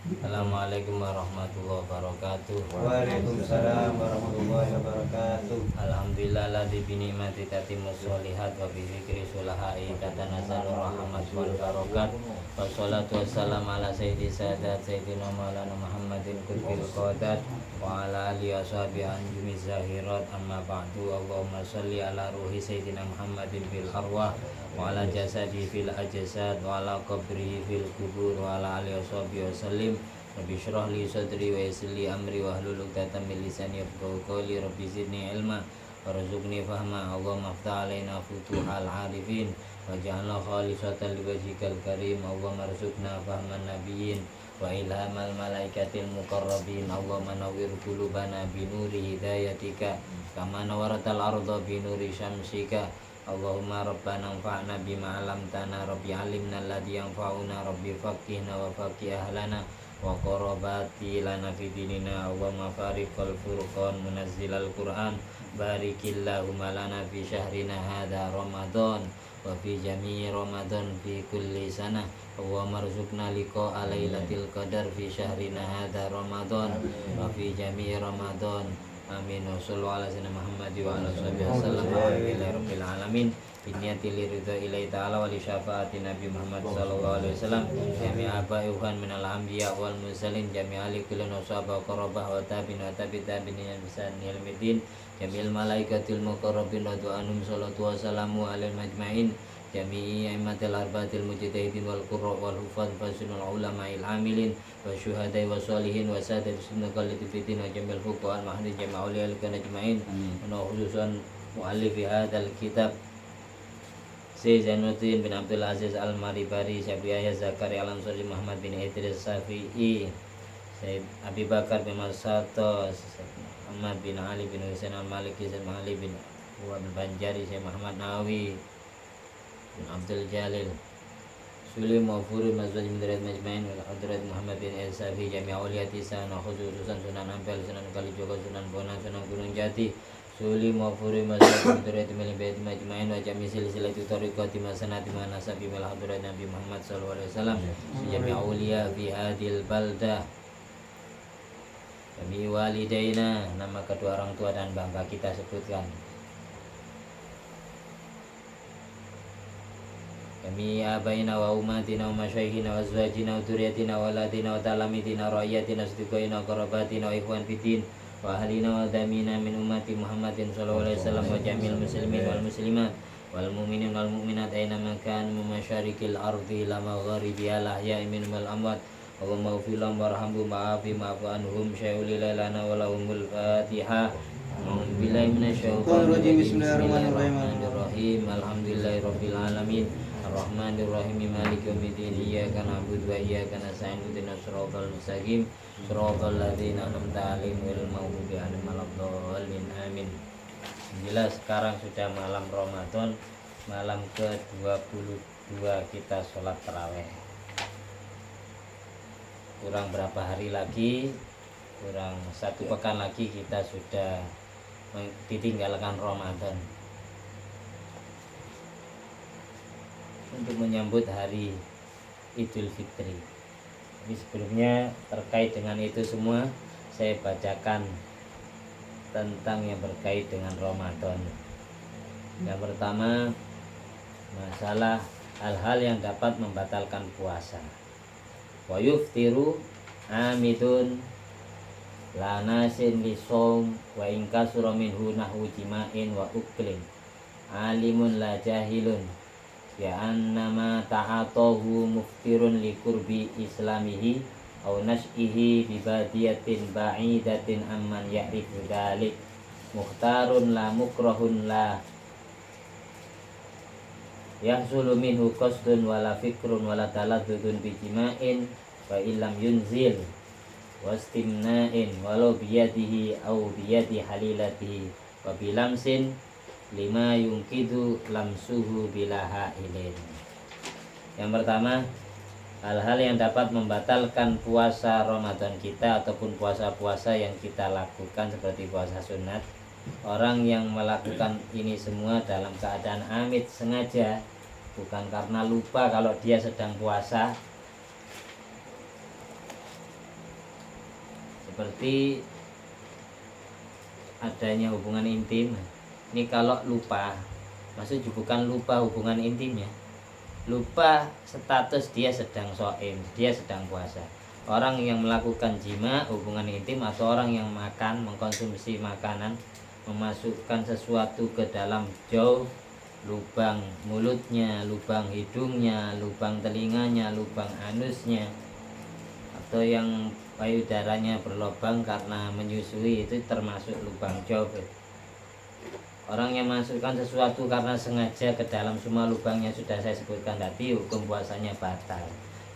Assalamualaikum warahmatullahi wabarakatuh. Waalaikumsalam warahmatullahi wabarakatuh. Alhamdulillah ladzi bi ni'mati tatimmu sholihat wa bi dzikri sulahai tatanazzalu rahmat wal barakat. Wassalatu wassalamu ala sayyidi sadat sayyidina maulana Muhammadin qutbil qadat wa ala alihi washabihi anjumi zahirat amma ba'du. Allahumma shalli ala ruhi sayyidina Muhammadin fil arwah wa ala jasadi fil ajsad wa ala qabri fil kubur wa ala alihi washabihi wasallim. Rabbi syrah li sadri wa yassir li amri wa hlul 'uqdatam min lisani yafqahu qawli. Rabbi zidni ilma warzuqni fahma. Allahumma iftah 'alaina futuhal 'arifin waj'alna khalisatan liwajhikal karim. Allahumma arzuqna fahman nabiyyin wa ilhamal malaikatil muqarrabin. Allahumma nawwir qulubana bi nuri hidayatika kama nawwaratal arda bi nuri syamsika. Allahumma rabbana anfa'na bima 'allamtana. Rabbi 'allimna alladhi yanfa'una. Rabbi faqihna wa faqih ahlana wa qarabati lana fi dinina. Allahumma fariqal furqan munazzilal Qur'an barikillahumma lana fi syahrina hadha Ramadan wa fi jami'i Ramadan fi kulli sanah. Allahumma rzuqna liqa'a lailatul qadar fi syahrina hadha Ramadan wa fi jami'i Ramadan. Amin. Wa sallallahu ala sayyidina Muhammad wa ala sahbihi wasallam alhamdulillahi rabbil alamin. Binniyati liridha ilahi ta'ala wa li syafaati Nabi Muhammad sallallahu alaihi wasallam jami'a aba'iuhan minal anbiya wal mursalin jami'a ali kullin wa sahaba qarabah wa tabi'in wa tabi'in bisan ilmiddin jami'il malaikatil muqarrabin wa du'anum salatu wa salamu alal majma'in jami'i aimatil arbaatil mujtahidin wal qurra wal hufaz fasunul ulama'il amilin wa syuhadai wa sholihin wa sadat sunnaqallati fitin wa jamil fuqahan mahdin jami'a awliya al-kanajma'in wa khususan mu'allifi hadal kitab Syekh Zainuddin bin Abdul Aziz Al-Maribari, Syekh Yahya Zakari Al-Ansari, Muhammad bin Idris Syafi'i, Syekh Abi Bakar bin Masato, Ahmad bin Ali bin Husain Al-Maliki, Syekh Ali bin Uwad Banjari, Syekh Muhammad Nawawi bin Abdul Jalil Sulim Mawfuri Mazwaj Mudrat Majmain wal Hadrat Muhammad bin Al-Safi Jami' Awliyati Sana khususan Sunan Ampel, Sunan Kalijogo, Sunan Bona, Sunan Gunung Jati Suli Mawfuri Mazwaj Mudrat Majmain Majmain wa Jami' Silsilati Tariqati Masanati Manasabi Mal Hadrat Nabi Muhammad sallallahu alaihi wasallam Jami' Awliya fi hadil baldah Jami' walidaina, nama kedua orang tua dan bapa kita sebutkan. Kami abaina wa umatina wa masyayikhina wa azwajina wa dzurriyyatina wa waladina wa talamidina wa ra'yatina sidqaina wa qarabatina wa ikhwan fiddin wa ahlina wa damina min ummati Muhammadin sallallahu alaihi wasallam wa jamil muslimin wal muslimat wal mu'minin wal mu'minat aina ma kanu min masyariqil ardi ila magharibiha ahya'i minhum wal amwat. Allahumma ighfir lahum warhamhum wa'afu anhum syai'ul lana wa lahumul Fatihah. Billahi minasyaitonir rajim. Bismillahirrahmanirrahim. Alhamdulillahirabbil alamin. Ar-Rahmanir-Rahim Maliki yaumiddin. Iyyaka na'budu wa iyyaka nasta'in. Ihdinas siratal mustaqim. Siratal ladzina an'amta 'alaihim ghairil maghdubi 'alaihim waladdallin. Amin. Alhamdulillah sekarang sudah malam Ramadan, malam ke-22 kita sholat tarawih. Kurang berapa hari lagi, kurang 1 pekan lagi kita sudah ditinggalkan Ramadan. Untuk menyambut hari Idul Fitri. Tapi sebelumnya terkait dengan itu semua saya bacakan tentang yang berkait dengan Ramadan. Yang pertama, masalah hal-hal yang dapat membatalkan puasa. Wa yuftiru amidun la nasin lisom wa inkasura minhu nahwu jima'in wa uklin alimun la jahilun ya annama ta'atahu muftirun li qurbi islamihi aw nas'ihi bi badiyatin ba'idatin amman ya'rifu dzalik mukhtarun la mukrahun la yahsulu minhu qasdun wala fikrun wala taladdudun bi jima'in wa illam yunzil wastimna'in walau biyadihi aw biyadi halilatihi wa bilamsin lima yungkidu lamsuhu bilaha ilin. Yang pertama, hal-hal yang dapat membatalkan puasa Ramadan kita ataupun puasa-puasa yang kita lakukan seperti puasa sunat. Orang yang melakukan ini semua dalam keadaan amit sengaja, bukan karena lupa kalau dia sedang puasa, seperti adanya hubungan intim. Ini kalau lupa, maksudnya bukan lupa hubungan intimnya, lupa status dia sedang shaim, dia sedang puasa. Orang yang melakukan jima, hubungan intim, atau orang yang makan, mengkonsumsi makanan, memasukkan sesuatu ke dalam jauh, lubang mulutnya, lubang hidungnya, lubang telinganya, lubang anusnya, atau yang payudaranya berlubang karena menyusui, itu termasuk lubang jauh. Orang yang masukkan sesuatu karena sengaja ke dalam semua lubangnya sudah saya sebutkan tadi, hukum puasanya batal.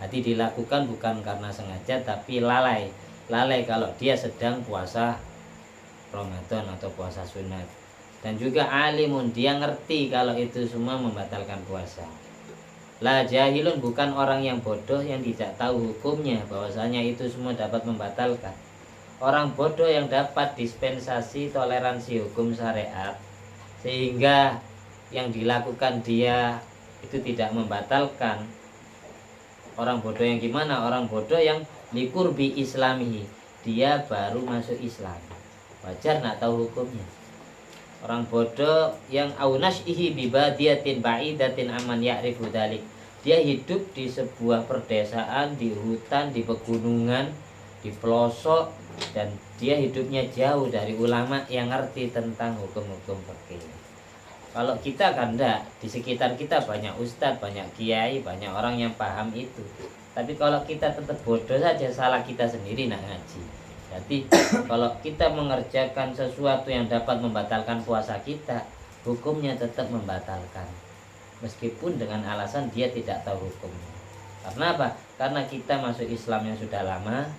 Jadi dilakukan bukan karena sengaja tapi lalai. Lalai kalau dia sedang puasa Ramadan atau puasa sunat. Dan juga alimun, dia ngerti kalau itu semua membatalkan puasa. La jahilun, bukan orang yang bodoh yang tidak tahu hukumnya bahwasanya itu semua dapat membatalkan. Orang bodoh yang dapat dispensasi toleransi hukum syariat sehingga yang dilakukan dia itu tidak membatalkan. Orang bodoh yang gimana? Orang bodoh yang likurbi islamihi, dia baru masuk Islam, wajar nak tahu hukumnya. Orang bodoh yang aunashihi bibadiyatin ba'idatin aman ya'rifu dalik, dia hidup di sebuah perdesaan, di hutan, di pegunungan, di pelosok, dan dia hidupnya jauh dari ulama yang ngerti tentang hukum-hukum fikih. Kalau kita kan enggak, di sekitar kita banyak ustadz, banyak kiai, banyak orang yang paham itu. Tapi kalau kita tetap bodoh saja, salah kita sendiri nak ngaji. Jadi kalau kita mengerjakan sesuatu yang dapat membatalkan puasa kita, hukumnya tetap membatalkan, meskipun dengan alasan dia tidak tahu hukumnya. Karena apa? Karena kita masuk Islam yang sudah lama,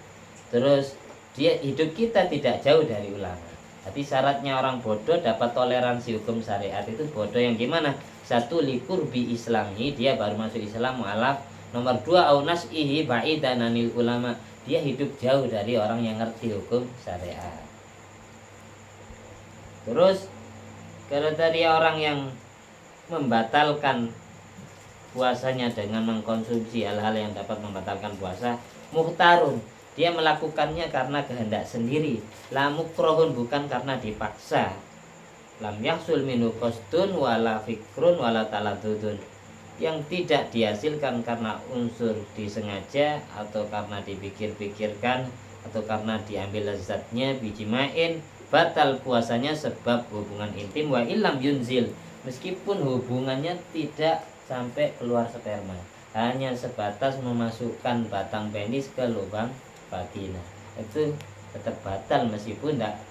terus dia hidup kita tidak jauh dari ulama. Jadi syaratnya orang bodoh dapat toleransi hukum syariat itu bodoh yang gimana? Satu, likurbi islami, dia baru masuk Islam mu'alaf. Nomor dua, aunas'ihi ba'idan anil ulama, dia hidup jauh dari orang yang ngerti hukum syariat. Terus kriteria orang yang membatalkan puasanya dengan mengkonsumsi hal-hal yang dapat membatalkan puasa, muhtarun, dia melakukannya karena kehendak sendiri, la mukrohun, bukan karena dipaksa, lam yahsul minu qasdun wala fikrun wala taladudun, yang tidak dihasilkan karena unsur disengaja atau karena dipikir-pikirkan atau karena diambil lezatnya, bijimain, batal puasanya sebab hubungan intim, wa ilam yunzil, meskipun hubungannya tidak sampai keluar sperma, hanya sebatas memasukkan batang penis ke lubang vagina, itu tetap batal meskipun tidak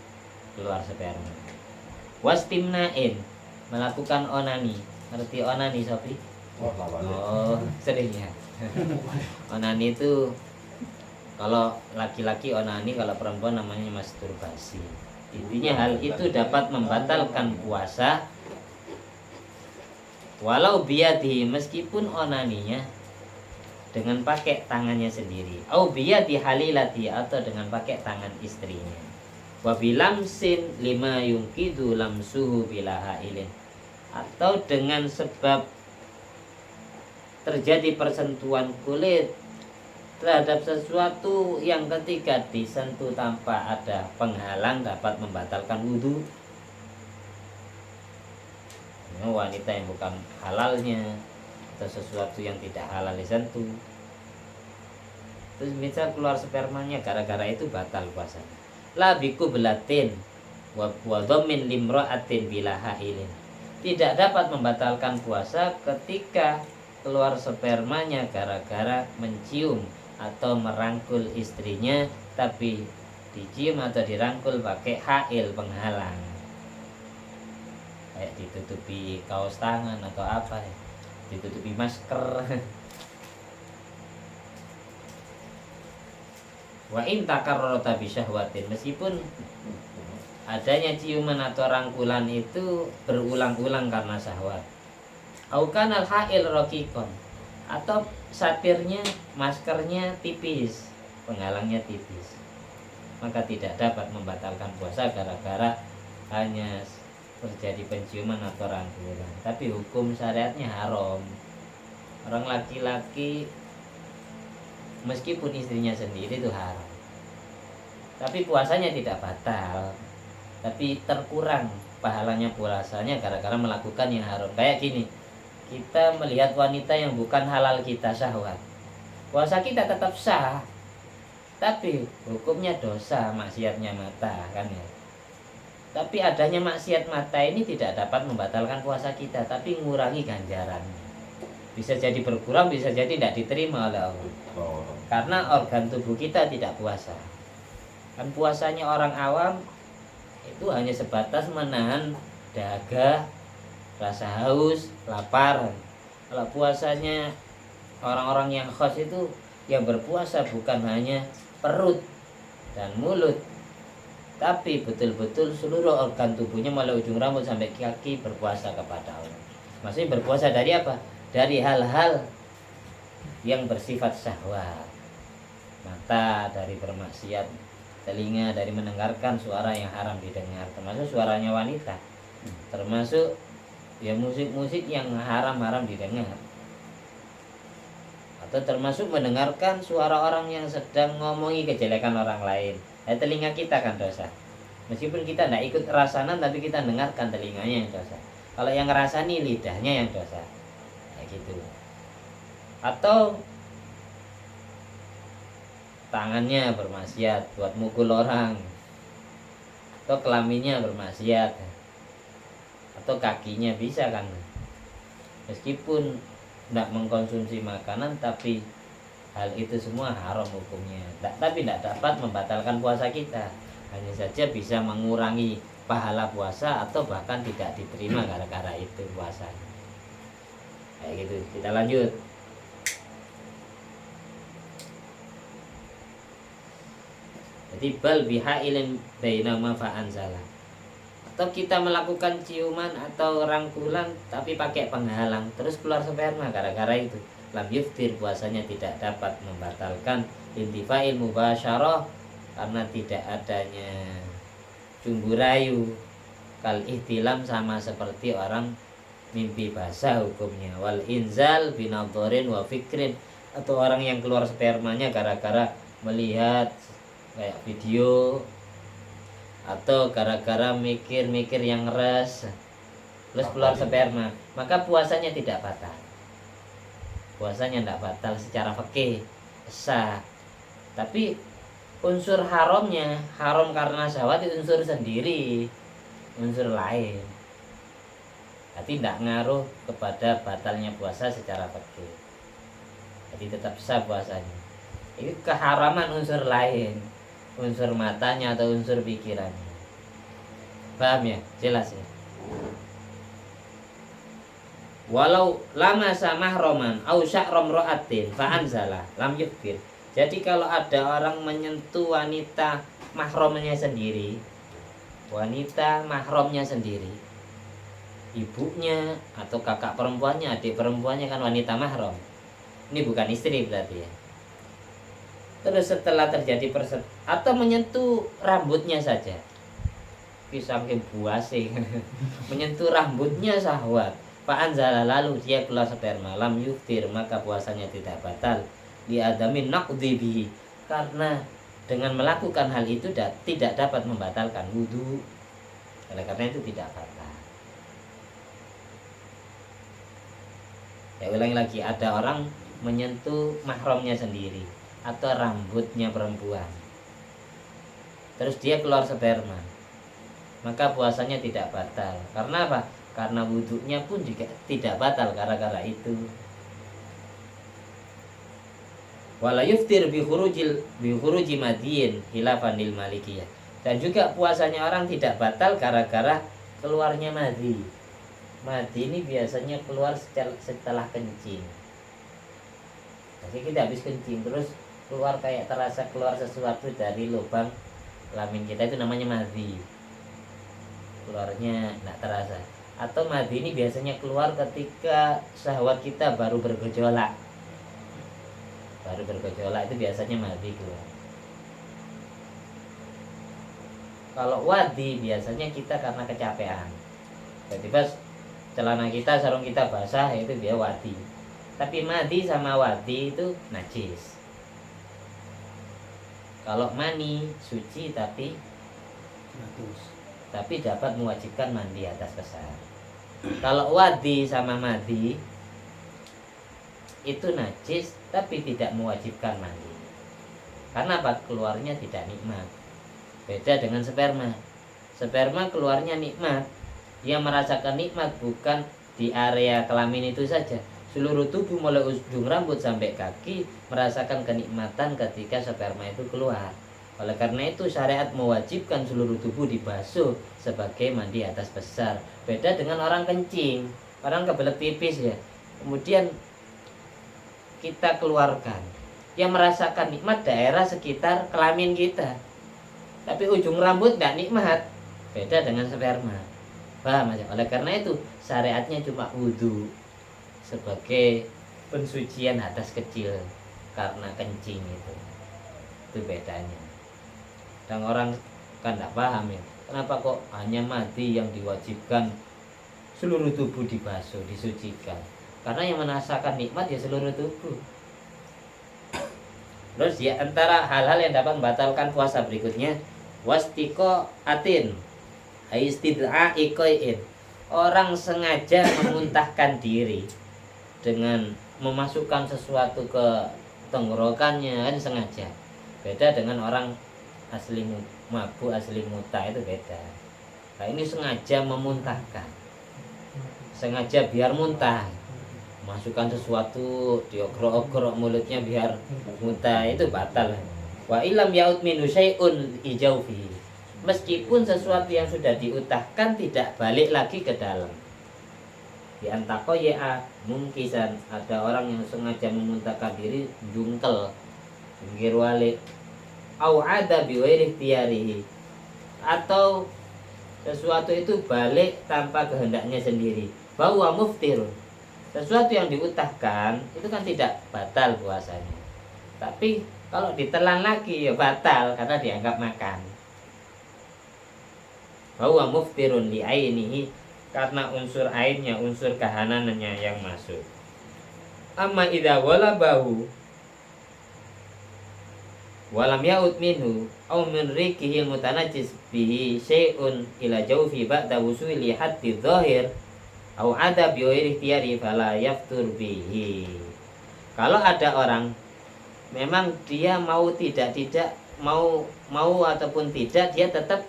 keluar sperma. Wastimnain, melakukan onani. Ngerti onani, Sofi? Oh, sering ya. Onani itu kalau laki-laki onani, kalau perempuan namanya masturbasi. Intinya hal itu dapat membatalkan puasa walau biyadihi, meskipun onaninya dengan pakai tangannya sendiri, au biyadi halilati, atau dengan pakai tangan istrinya. Wa bilamsin lima yungkidu lamsuhu bila hailin, atau dengan sebab terjadi persentuhan kulit terhadap sesuatu yang ketika disentuh tanpa ada penghalang dapat membatalkan wudhu. Wanita yang bukan halalnya atau sesuatu yang tidak halal disentuh, terus misal keluar spermanya, gara-gara itu batal puasanya. La biku belatin wa dhamin limra'atin bila hailin, tidak dapat membatalkan puasa ketika keluar spermanya gara-gara mencium atau merangkul istrinya, tapi dicium atau dirangkul pakai hail, penghalang, kayak ditutupi kaos tangan atau apa ya, ditutupi masker. Wa in takarrarata bi syahwatin, meskipun adanya ciuman atau rangkulan itu berulang-ulang karena syahwat. Au kanal ha'il raqiqon, atau satirnya, maskernya tipis, penghalangnya tipis, maka tidak dapat membatalkan puasa gara-gara hanya terjadi penciuman atau rangkulan. Tapi hukum syariatnya haram. Orang laki-laki meskipun istrinya sendiri itu haram. tapi puasanya tidak batal, tapi terkurang pahalanya puasanya gara-gara melakukan yang haram. Kayak gini, kita melihat wanita yang bukan halal kita syahwat, puasa kita tetap sah, tapi hukumnya dosa, maksiatnya mata kan ya. Tapi adanya maksiat mata ini tidak dapat membatalkan puasa kita, tapi mengurangi ganjarannya. Bisa jadi berkurang, bisa jadi tidak diterima oleh Allah. Karena organ tubuh kita tidak puasa. Kan puasanya orang awam itu hanya sebatas menahan dahaga, rasa haus, lapar. Kalau puasanya orang-orang yang khos itu, yang berpuasa bukan hanya perut dan mulut, tapi betul-betul seluruh organ tubuhnya mulai ujung rambut sampai kaki berpuasa kepada Allah. Maksudnya berpuasa dari apa? Dari hal-hal yang bersifat syahwat. Mata dari bermaksiat, telinga dari mendengarkan suara yang haram didengar, termasuk suaranya wanita, termasuk ya musik-musik yang haram-haram didengar, atau termasuk mendengarkan suara orang yang sedang ngomongi kejelekan orang lain. Telinga kita kan dosa, meskipun kita tidak ikut rasanan, tapi kita dengarkan, telinganya yang dosa. Kalau yang ngerasani lidahnya yang dosa, kayak gitu. Atau tangannya bermaksiat buat mukul orang, atau kelaminnya bermaksiat, atau kakinya bisa kan, meskipun tidak mengkonsumsi makanan, tapi hal itu semua haram hukumnya. Tapi tidak dapat membatalkan puasa kita, hanya saja bisa mengurangi pahala puasa atau bahkan tidak diterima gara-gara itu puasa. Kayak gitu. Kita lanjut. Jadi bal bihailin bainama fa'anzala. Atau kita melakukan ciuman atau rangkulan tapi pakai penghalang, terus keluar sperma gara-gara itu. Lam yuftir, puasanya tidak dapat membatalkan. Intifail mubasyarah, karena tidak adanya cumbu rayu. Kal ihtilam, sama seperti orang mimpi basah hukumnya. Wal inzal binadharin wa fikrin, atau orang yang keluar spermanya gara-gara melihat kayak video, atau gara-gara mikir-mikir yang res, terus keluar sperma, maka puasanya tidak batal. Puasanya tidak batal secara fikih, sah. Tapi unsur haramnya, haram karena syahwat itu unsur sendiri, unsur lain. Tapi tidak ngaruh kepada batalnya puasa secara fikih. Jadi tetap sah puasanya. Ini keharaman unsur lain, unsur matanya atau unsur pikirannya. Paham ya? Jelas ya? Walau lama sama roman au sya'ram ra'atin fa'anzala lam yukfir. Jadi kalau ada orang menyentuh wanita mahramnya sendiri, wanita mahramnya sendiri, ibunya atau kakak perempuannya, adik perempuannya, kan wanita mahram. Ini bukan istri berarti ya. Terus setelah terjadi atau menyentuh rambutnya saja, saking buasing menyentuh rambutnya syahwat, fa'anzala, lalu dia keluar sperma, lam yuftir, maka puasanya tidak batal. Li adamin naqdhihi, karena dengan melakukan hal itu tidak dapat membatalkan wudu. Oleh karena itu tidak batal. Ya ulangi lagi, ada orang menyentuh mahramnya sendiri atau rambutnya perempuan, terus dia keluar sperma, maka puasanya tidak batal. Karena apa? Karena wudhunya pun juga tidak batal gara-gara itu. Wala yuftir bi khuruji madiyin khilafan lil malikiyah. Dan juga puasanya orang tidak batal gara-gara keluarnya madi. Madi ini biasanya keluar setelah kencing. Jadi kita habis kencing terus keluar, kayak terasa keluar sesuatu dari lubang kelamin kita, itu namanya madi. Keluarnya tidak terasa. Atau madi ini biasanya keluar ketika syahwat kita baru bergejolak. Baru bergejolak itu biasanya madi keluar. Kalau wadi biasanya kita karena kecapean, tiba-tiba celana kita, sarung kita basah, itu dia wadi. Tapi madi sama wadi itu najis. Kalau mani suci tapi dapat mewajibkan mandi atas besar. Kalau wadi sama madi itu najis tapi tidak mewajibkan mandi. Karena apa? Keluarnya tidak nikmat. Beda dengan sperma. Sperma keluarnya nikmat. Dia merasakan nikmat bukan di area kelamin itu saja. Seluruh tubuh mulai ujung rambut sampai kaki merasakan kenikmatan ketika sperma itu keluar. Oleh karena itu syariat mewajibkan seluruh tubuh dibasuh sebagai mandi atas besar. Beda dengan orang kencing, orang kebelet pipis ya. Kemudian kita keluarkan. Yang merasakan nikmat daerah sekitar kelamin kita. Tapi ujung rambut tidak nikmat. Beda dengan sperma. Paham aja? Oleh karena itu syariatnya cuma wudhu sebagai pensucian hadas kecil karena kencing itu bedanya. Dan orang kan tidak paham ya, kenapa kok hanya mati yang diwajibkan seluruh tubuh dibasuh, disucikan. Karena yang merasakan nikmat ya seluruh tubuh. Terus ya antara hal-hal yang dapat membatalkan puasa berikutnya, wastiko atin istid'a ikoin, orang sengaja memuntahkan diri dengan memasukkan sesuatu ke tenggorokannya, kan sengaja. Beda dengan orang asli mabuk, asli muta, itu beda. Nah ini sengaja memuntahkan, sengaja biar muntah, masukkan sesuatu diogrok-ogrok mulutnya biar muntah, itu batal. Wa ilam yaud minu syai'un ijaufi, meskipun sesuatu yang sudah diutahkan tidak balik lagi ke dalam. Di antako ya mungkisan, ada orang yang sengaja memuntahkan diri jungkel pinggir walik, au ada biwairi tiarihi, atau sesuatu itu balik tanpa kehendaknya sendiri. Bahwa muftirun, sesuatu yang diutahkan itu kan tidak batal puasanya, tapi kalau ditelan lagi ya batal karena dianggap makan. Bahwa muftirun li ainihi, karena unsur ainnya, unsur kehananannya yang masuk. Amma idza walabahu walam yaud minhu aw min rikihil mutanajjis bihi syai'un ila jawfi ba'da wusuli haddi dhahir aw ada bi ghairi ikhtiyari fala yaftur bihi. Kalau ada orang memang dia mau mau ataupun tidak, dia tetap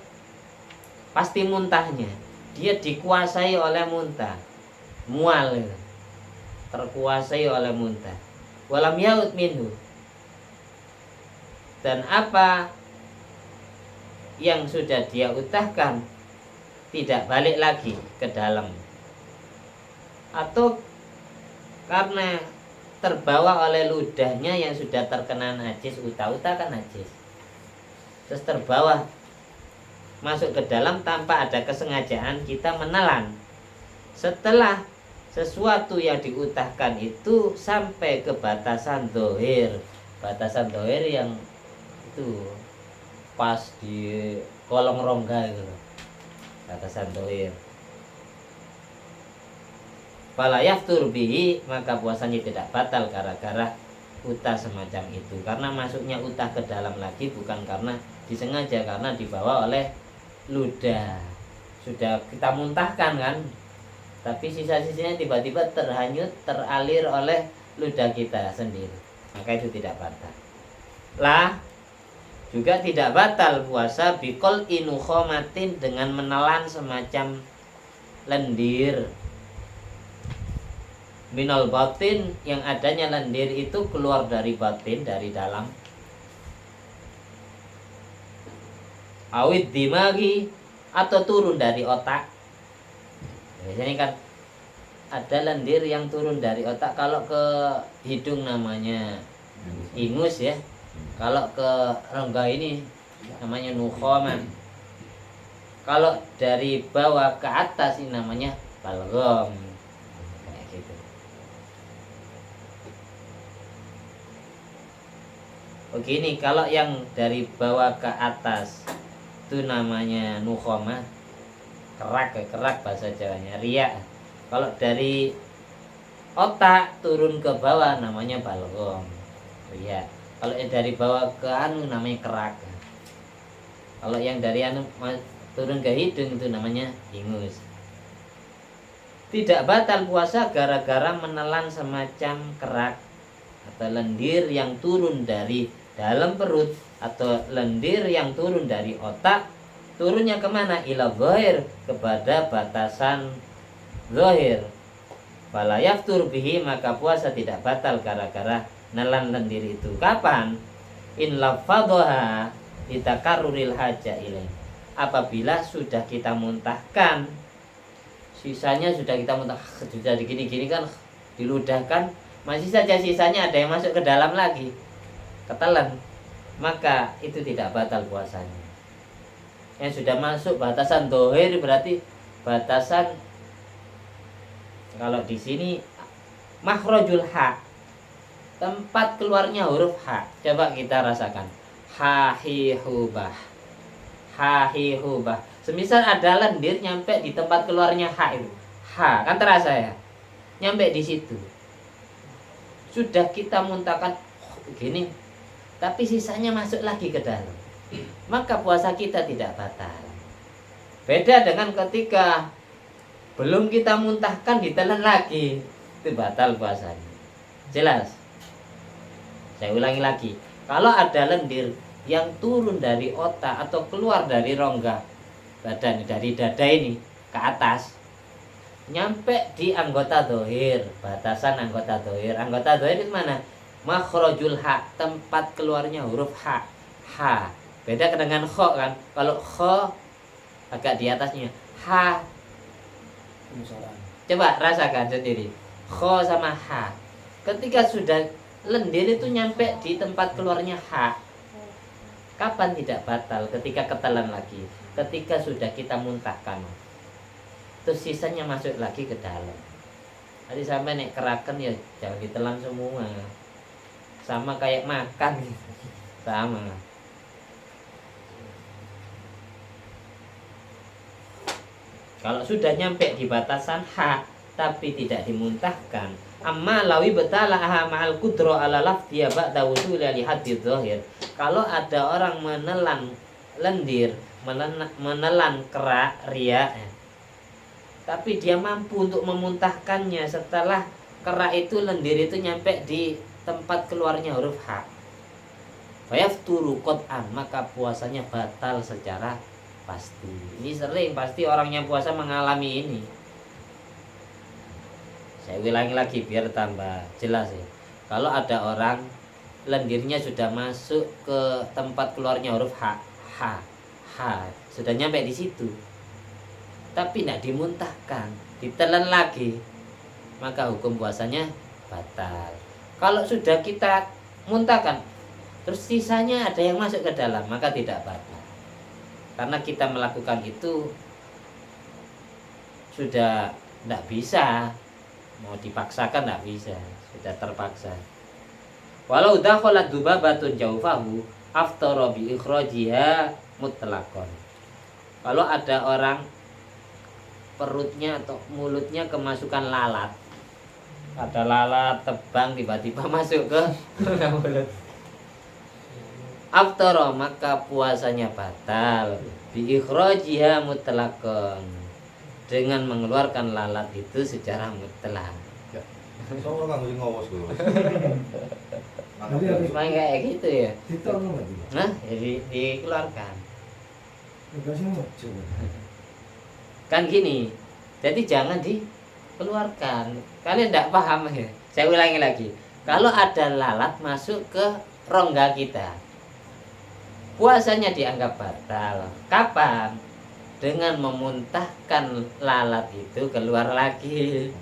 pasti muntahnya, dia dikuasai oleh muntah, mual, terkuasai oleh muntah. Walam yaud minhu, dan apa yang sudah dia utahkan tidak balik lagi ke dalam, atau karena terbawa oleh ludahnya yang sudah terkena najis, utah-utah kan najis, terus terbawa masuk ke dalam tanpa ada kesengajaan, kita menelan. Setelah sesuatu yang diutahkan itu sampai ke batasan dohir, batasan dohir yang itu pas di kolong rongga itu, batasan dohir, fala yaftur bihi, maka puasanya tidak batal gara-gara utah semacam itu. Karena masuknya utah ke dalam lagi bukan karena disengaja, karena dibawa oleh ludah, sudah kita muntahkan kan, tapi sisa-sisanya tiba-tiba terhanyut, teralir oleh ludah kita sendiri, maka itu tidak batal. Lah juga tidak batal puasa bikol inukhomatin, dengan menelan semacam lendir minal batin, yang adanya lendir itu keluar dari batin, dari dalam, awid dimagi, atau turun dari otak. Biasanya kan ada lendir yang turun dari otak. Kalau ke hidung namanya ingus ya, kalau ke rongga ini namanya nukhoman. Kalau dari bawah ke atas ini namanya balgom. Kayak gitu. Begini, kalau yang dari bawah ke atas itu namanya nukhomah, kerak bahasa Jawanya, riak. Kalau dari otak turun ke bawah namanya balgom, riak. Kalau yang dari bawah ke anu namanya kerak. Kalau yang dari anu turun ke hidung itu namanya ingus. Tidak batal puasa gara-gara menelan semacam kerak atau lendir yang turun dari dalam perut atau lendir yang turun dari otak. Turunnya kemana? Ila zahir, kepada batasan zahir. Fala yaftur bihi, maka puasa tidak batal gara-gara nelan lendir itu. Kapan? In lafadhaha ditakarruril haja ilaih. Apabila sudah kita muntahkan, sisanya sudah kita muntah, sudah gini-gini kan diludahkan, masih saja sisanya ada yang masuk ke dalam lagi, ketelan, maka itu tidak batal puasanya. Yang sudah masuk batasan dohir berarti batasan, kalau di sini makhrajul ha, tempat keluarnya huruf ha. Coba kita rasakan. Ha hi hu bah. Ha hi hu bah. Semisal ada lendir nyampe di tempat keluarnya ha itu. Ha, kan terasa ya? Nyampe di situ. Sudah kita muntahkan gini, tapi sisanya masuk lagi ke dalam, maka puasa kita tidak batal. Beda dengan ketika belum kita muntahkan ditelan lagi, itu batal puasanya. Jelas? Saya ulangi lagi. Kalau ada lendir yang turun dari otak atau keluar dari rongga badan, dari dada ini ke atas, nyampe di anggota dohir, batasan anggota dohir. Anggota dohir itu mana? Makhrajul ha, tempat keluarnya huruf ha. Ha. Beda dengan kho kan. Kalau kho agak di atasnya. Ha. Coba rasakan sendiri. Kho sama ha. Ketika sudah lendir itu nyampe di tempat keluarnya ha. Kapan tidak batal? Ketika ketelan lagi. Ketika sudah kita muntahkan. Terus sisanya masuk lagi ke dalam. Jadi sampai nek keraken ya jangan ditelan semua. Sama kayak makan gitu. Sama. Kalau sudah nyampe di batasan ha tapi tidak dimuntahkan, amma lawi betalaha ma'al qudra ala lafdhiya ba'da wusuli li haddidz zahir. Kalau ada orang menelan lendir, menelan kerak ria, tapi dia mampu untuk memuntahkannya setelah kerak itu, lendir itu nyampe di tempat keluarnya huruf ha, fayafturu qat'an, maka puasanya batal secara pasti. Ini sering pasti orangnya puasa mengalami ini. Saya ulangi lagi biar tambah jelas ya. Kalau ada orang lendirnya sudah masuk ke tempat keluarnya huruf ha, sudah nyampe di situ, tapi tidak dimuntahkan, ditelan lagi, maka hukum puasanya batal. Kalau sudah kita muntahkan, terus sisanya ada yang masuk ke dalam, maka tidak batal. Karena kita melakukan itu sudah tidak bisa, mau dipaksakan tidak bisa, sudah terpaksa. Walau dakhalat dubabatun jaufahu aftara bi ikhrajiha mutlaqan. Kalau ada orang perutnya atau mulutnya kemasukan lalat, ada lalat tebang tiba-tiba masuk ke mulut, aftara, maka puasanya batal bi ikhrajiha mutlaqan, dengan mengeluarkan lalat itu secara mutlak. Soalnya kan mesti ngawos gue. Memang kayak gitu ya. Nah, jadi dikeluarkan. Kan gini. Jadi jangan dikeluarkan. Kalian tidak paham ya. Saya ulangi lagi. Kalau ada lalat masuk ke rongga kita, puasanya dianggap batal. Kapan? Dengan memuntahkan lalat itu keluar lagi.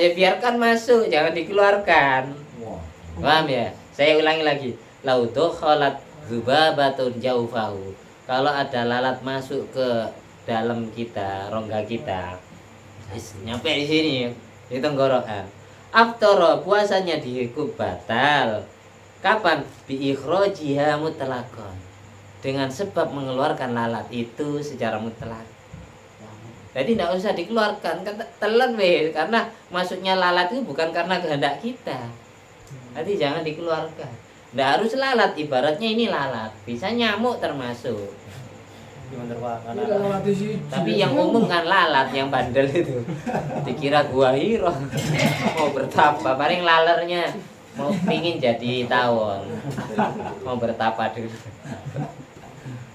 Ya biarkan masuk, jangan dikeluarkan. Paham ya? Saya ulangi lagi. Laudo kholat zubabatun jaufahu. Kalau ada lalat masuk ke dalam kita, rongga kita, nyampe di sini, di tenggorokan, aftara, puasanya dihukum batal. Kapan? Bi ikhrajiha mutlaqan, dengan sebab mengeluarkan lalat itu secara mutlak. Jadi tidak usah dikeluarkan, telan weh, karena masuknya lalat itu bukan karena kehendak kita. Nanti jangan dikeluarkan. Nggak harus lalat, ibaratnya ini lalat, bisa nyamuk termasuk. Tapi yang umum kan lalat, yang bandel itu. Dikira gua hiro. Mau bertapa, paling lalernya mau pingin jadi tawon. Mau bertapa dulu.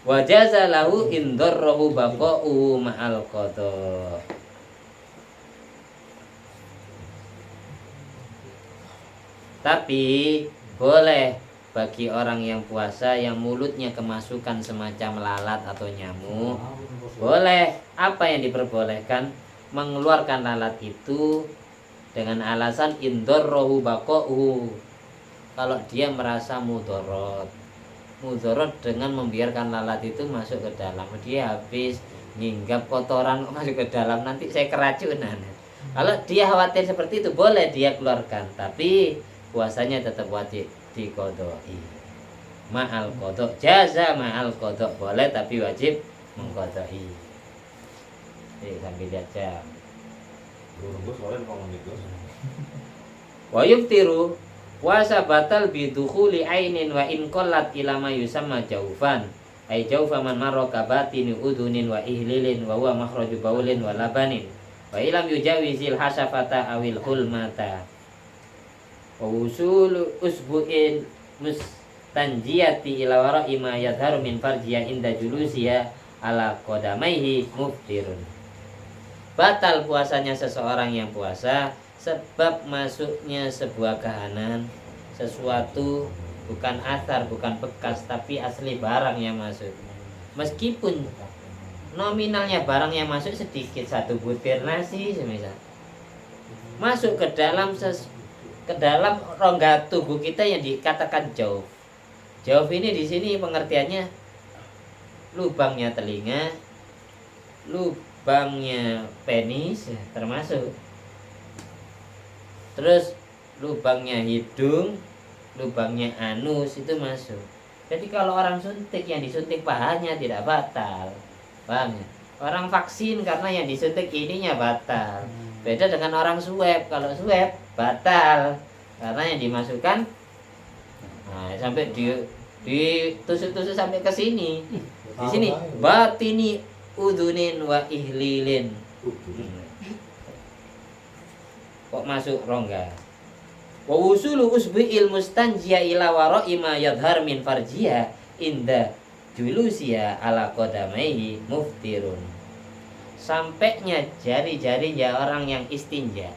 Wa jazalahu indarrahu baqa'u ma'al qada. Tapi boleh bagi orang yang puasa yang mulutnya kemasukan semacam lalat atau nyamuk, boleh. Apa yang diperbolehkan? Mengeluarkan lalat itu dengan alasan indarrahu baqa'u. Kalau dia merasa mudorot dengan membiarkan lalat itu masuk ke dalam, dia habis nginggap kotoran masuk ke dalam, nanti saya keracunan. Kalau dia khawatir seperti itu, boleh dia keluarkan, tapi puasanya tetap wajib diqodoi ma'al qodok. Jaza ma'al qodok boleh, tapi wajib mengqodoi. Sambil lihat jam. Wa yuftiru, puasa batal bidukhuli ainin wa in qallat ila ma yusamma jaufan. Ai jaufa man maraka batini udunin wa ihlilin wa huwa makhraju baulin wa labanin. Wa ilam yujawizil hasafata awil hulmata. Wa usulu usbu'in mustanjiyati ila wara'i ma yadharu min farjiya inda julusiya ala qadamaihi muftirun. Batal puasanya seseorang yang puasa sebab masuknya sebuah kahanan, sesuatu, bukan athar, bukan bekas, tapi asli barang yang masuk. Meskipun nominalnya barang yang masuk sedikit, 1 butir nasi semisal, masuk ke dalam rongga tubuh kita yang dikatakan jauf. Jauf ini di sini pengertiannya lubangnya telinga, lubangnya penis termasuk. Terus lubangnya hidung, lubangnya anus itu masuk. Jadi kalau orang suntik, yang disuntik pahanya tidak batal. Paham ya? Orang vaksin karena yang disuntik ininya batal. Beda dengan orang swab. Kalau swab batal karena yang dimasukkan sampai ditusuk-tusuk sampai ke sini. Di sini batini udunin wa ihlilin. Kok masuk rongga. Wa usulu usbi'il mustanjiya ila wara'i ma yadhar min farjiya inda julusiya ala qadamaihi muftirun. Sampainya jari-jarinya orang yang istinja,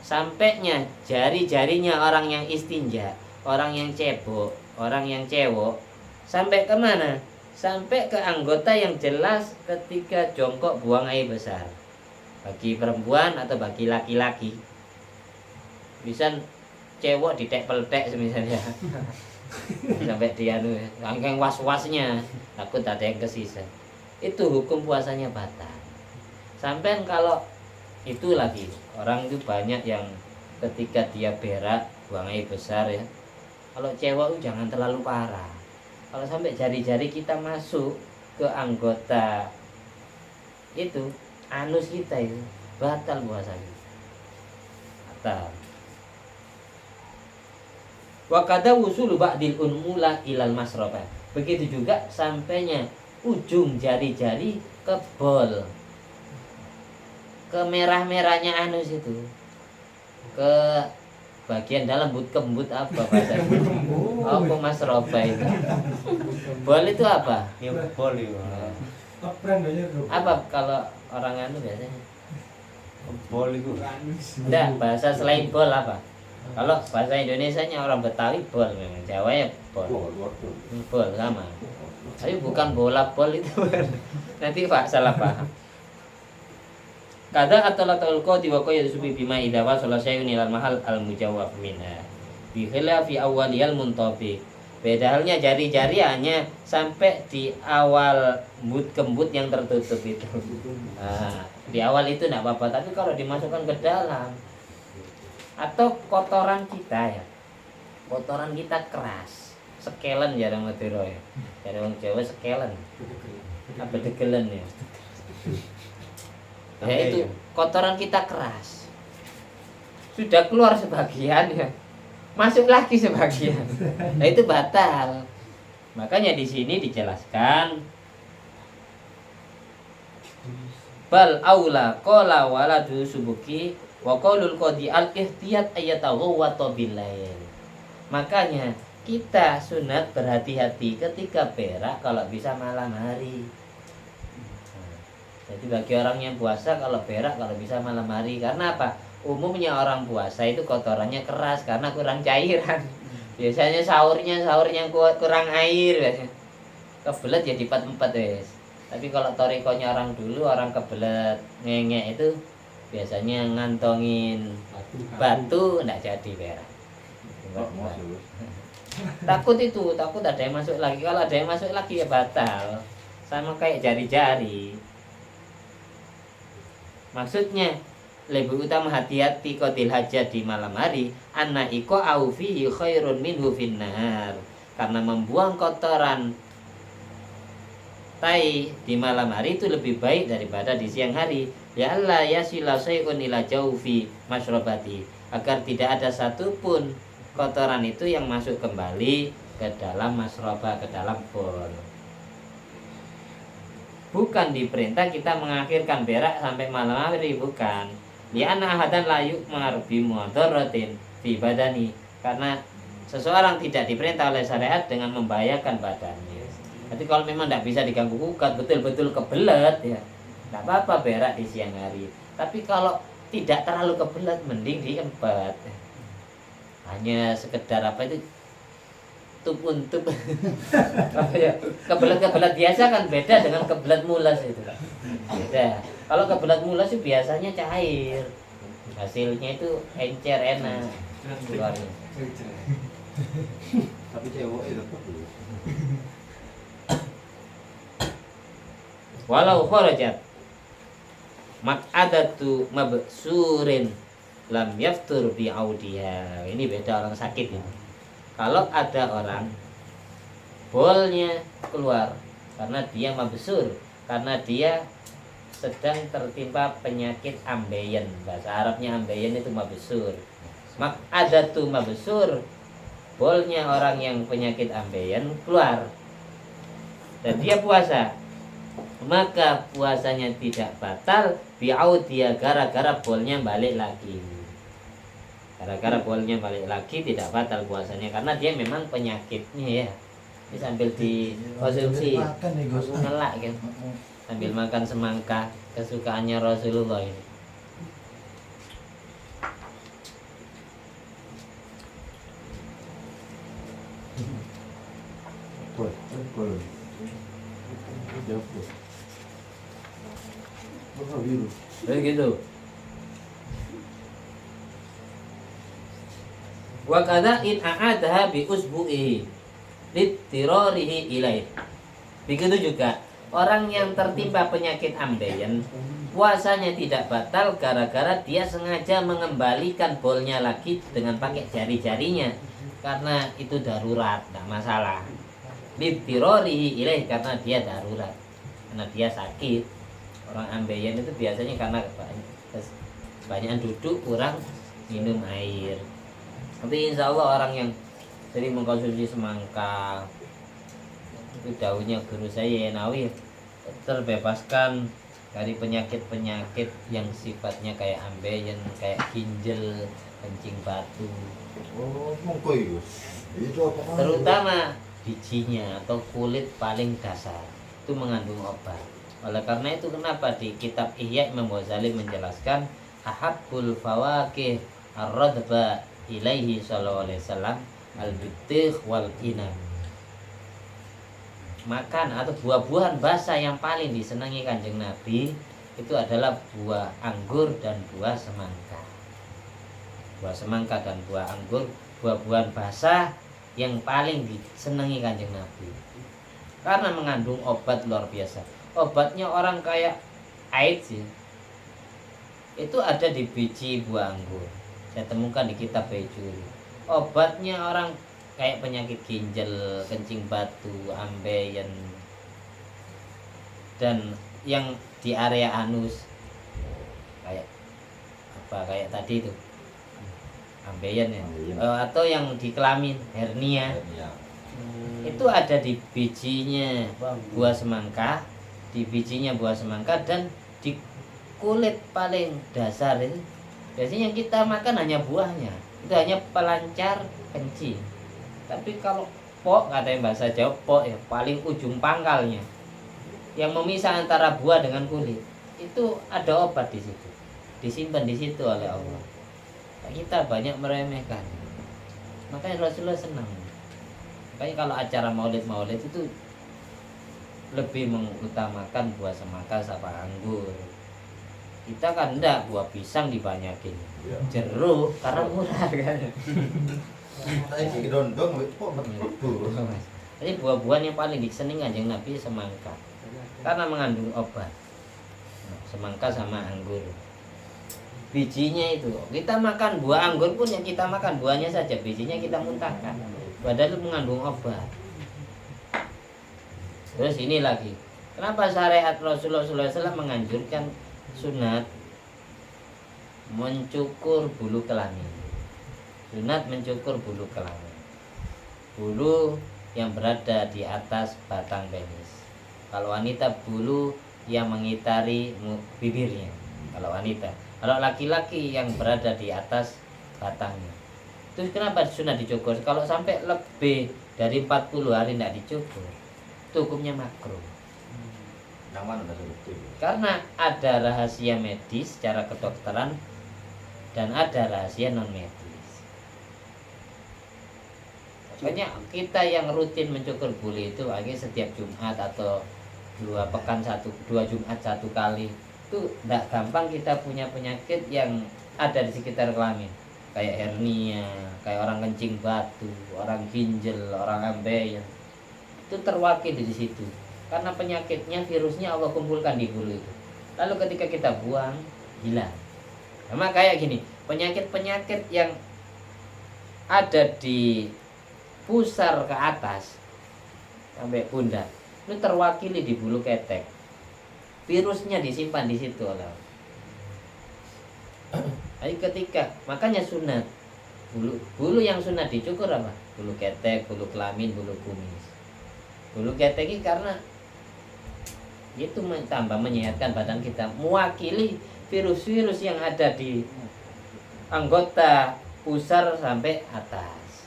sampainya jari-jarinya orang yang istinja, orang yang cebok, orang yang cewek, sampai ke mana? Sampai ke anggota yang jelas ketika jongkok buang air besar. Bagi perempuan atau bagi laki-laki, bisa cewek ditek-peltek misalnya. Sampai dia saking was-wasnya takut ada yang kesisa, itu hukum puasanya batal. Sampai kalau itu lagi orang itu banyak yang ketika dia berak buang air besar ya, kalau cewek itu jangan terlalu parah. Kalau sampai jari-jari kita masuk ke anggota itu, anus kita itu, batal puasanya, batal. Wa kada wusulu ba'dil unmula ilal masrabah. Begitu juga sampainya ujung jari-jari ke bol, ke merah-merahnya anus itu, ke bagian dalam kembut apa bahasanya? Apa masrabah itu? Bol itu apa? Ya bol itu. Apa kalau orang anu biasanya? Bol itu. Enggak, bahasa selain bol apa? Kalau bahasa Indonesianya orang Betawi bol, memang Jawa ya bol. Bol sama. Tapi bukan bola bol itu. Nanti Pak salah paham. Kada atalatul qadi wa qayy subi bima idawa salasayun ilal mahal al mujawab minha. Bi khilafi awwaliyal muntafiq. Beda halnya jari-jari hanya sampai di awal kembut yang tertutup itu. Nah, di awal itu enggak apa-apa, tapi kalau dimasukkan ke dalam atau kotoran kita ya, kotoran kita keras, sekelen ya orang Madura ya, dari orang Jawa sekelen, apa degelen ya, ya itu kotoran kita keras, sudah keluar sebagian ya, masuk lagi sebagian. Nah itu batal. Makanya di sini dijelaskan bal aula qala waladu subuki wa qaulul qadi al ihtiyat ayatahu wa bilail. Makanya kita sunat berhati-hati ketika berak kalau bisa malam hari. Jadi bagi orang yang puasa kalau berak kalau bisa malam hari. Karena apa? Umumnya orang puasa itu kotorannya keras karena kurang cairan. Biasanya sahurnya kurang air biasanya. Kebelet ya dipat-empat wes. Tapi kalau torikonya orang dulu orang kebelet ngengek itu biasanya ngantongin batu enggak jadi berak. Takut ada yang masuk lagi. Kalau ada yang masuk lagi ya batal. Sama kayak jari-jari. Maksudnya lebih utama hati-hati qatil hajat di malam hari anna iko au fihi khairun minhu finnar. Karena membuang kotoran tai di malam hari itu lebih baik daripada di siang hari. Ya Allah yasila sayun ila jaufi masyrabati, agar tidak ada satupun kotoran itu yang masuk kembali ke dalam masraba, ke dalam bol. Bukan diperintah kita mengakhirkan berak sampai malam hari, bukan. Li'anna ahadan layuk mengarbi muadaratin fi badani, karena seseorang tidak diperintah oleh syariat dengan membahayakan badannya. Jadi kalau memang tidak bisa diganggu gugat, betul-betul kebelet ya, tidak apa-apa berak di siang hari. Tapi kalau tidak terlalu kebelet, mending diempat. Hanya sekedar apa itu tup apa ya, kebelet biasa kan beda dengan kebelet mulas itu. Beda. Kalau kebelet mulas itu biasanya cair, hasilnya itu encer enak keluarnya. Tapi cewek itu Walau kharajat mak'adatu mabsurin lam yaftur bi audiha. Ini beda orang sakit ya. Kalau ada orang bolnya keluar karena dia mabsur, karena dia sedang tertimpa penyakit ambeien. Bahasa Arabnya ambeien itu mabsur. Mak'adatu mabsur, bolnya orang yang penyakit ambeien keluar dan dia puasa, maka puasanya tidak batal bi'audia, gara-gara bolnya balik lagi. Gara-gara bolnya balik lagi tidak batal puasanya karena dia memang penyakitnya ya. Ini sambil dikonsumsi ngelak kan, sambil makan semangka kesukaannya Rasulullah ini. Begitu. Wa kadza in a'adaha bi usbu'ihi litirarihi ilaih. Begitu juga orang yang tertimpa penyakit ambeien, puasanya tidak batal gara-gara dia sengaja mengembalikan bolnya lagi dengan pakai jari-jarinya, karena itu darurat, tidak masalah. Litirarihi ilaih, karena dia darurat, karena dia sakit. Orang ambeien itu biasanya karena banyak duduk, kurang minum air. Tapi insya Allah orang yang sering mengkonsumsi semangka, itu daunnya guru saya Nawawi, terbebaskan dari penyakit-penyakit yang sifatnya kayak ambeien, kayak ginjal, kencing batu. Oh, mongko itu. Itu apa? Terutama bijinya atau kulit paling dasar itu mengandung obat. Oleh karena itu kenapa di kitab Ihya Imam Ghazali menjelaskan ahabbul fawakih ar-radba ilaihi sallallahu alaihi wasallam al-bitikh wal inab. Makan atau buah-buahan basah yang paling disenangi Kanjeng Nabi itu adalah buah anggur dan buah semangka. Buah semangka dan buah anggur, buah-buahan basah yang paling disenangi Kanjeng Nabi. Karena mengandung obat luar biasa. Obatnya orang kayak AIDS ya, itu ada di biji buah anggur. Saya temukan di kitab Bejuri. Obatnya orang kayak penyakit ginjal, kencing batu, ambeien, dan yang di area anus kayak apa, kayak tadi itu ambeien ya. Ambeien. Atau yang di kelamin hernia. Ya. Itu ada di bijinya buah semangka, di bijinya buah semangka dan di kulit paling dasar itu. Biasanya yang kita makan hanya buahnya, itu hanya pelancar kencing. Tapi kalau pok, katanya bahasa Jawa pok ya, paling ujung pangkalnya yang memisah antara buah dengan kulit, itu ada obat di situ, disimpan di situ oleh Allah. Nah, kita banyak meremehkan, makanya Rasulullah senang. Makanya kalau acara maulid itu lebih mengutamakan buah semangka sama anggur. Kita kan enggak, buah pisang dibanyakin, Ya. jeruk karena murah kan. Saya iki dondong wis kok metu. Jadi buah-buahan yang paling diseneng Kanjeng Nabi semangka karena mengandung obat. Nah, semangka sama anggur. Bijinya itu kita makan buah anggur pun yang kita makan buahnya saja, bijinya kita muntahkan. Padahal itu mengandung obat. Terus ini lagi, kenapa syariat Rasulullah SAW menganjurkan sunat mencukur bulu kelamin? Sunat mencukur bulu kelamin, bulu yang berada di atas batang penis. Kalau wanita bulu yang mengitari bibirnya. Kalau wanita, kalau laki-laki yang berada di atas batangnya. Terus kenapa sunat dicukur? Kalau sampai lebih dari 40 hari tidak dicukur, itu hukumnya makruh. Yang mana dah betul? Karena ada rahasia medis secara kedokteran dan ada rahasia non medis. Makanya kita yang rutin mencukur bulu itu lagi setiap Jumat atau 2 Jumat 1 kali, itu tidak gampang kita punya penyakit yang ada di sekitar kelamin, kayak hernia, kayak orang kencing batu, orang ginjal, orang ambeien, itu terwakili di situ karena penyakitnya, virusnya Allah kumpulkan di bulu itu. Lalu ketika kita buang, hilang. Sama kayak gini, penyakit-penyakit yang ada di pusar ke atas sampai pundak itu terwakili di bulu ketek, virusnya disimpan di situ oleh. Jadi ketika makanya sunat bulu yang sunat dicukur apa? Bulu ketek, bulu kelamin, bulu kumis. Bulu ketek ini karena itu tambah menyehatkan badan kita, mewakili virus-virus yang ada di anggota pusar sampai atas.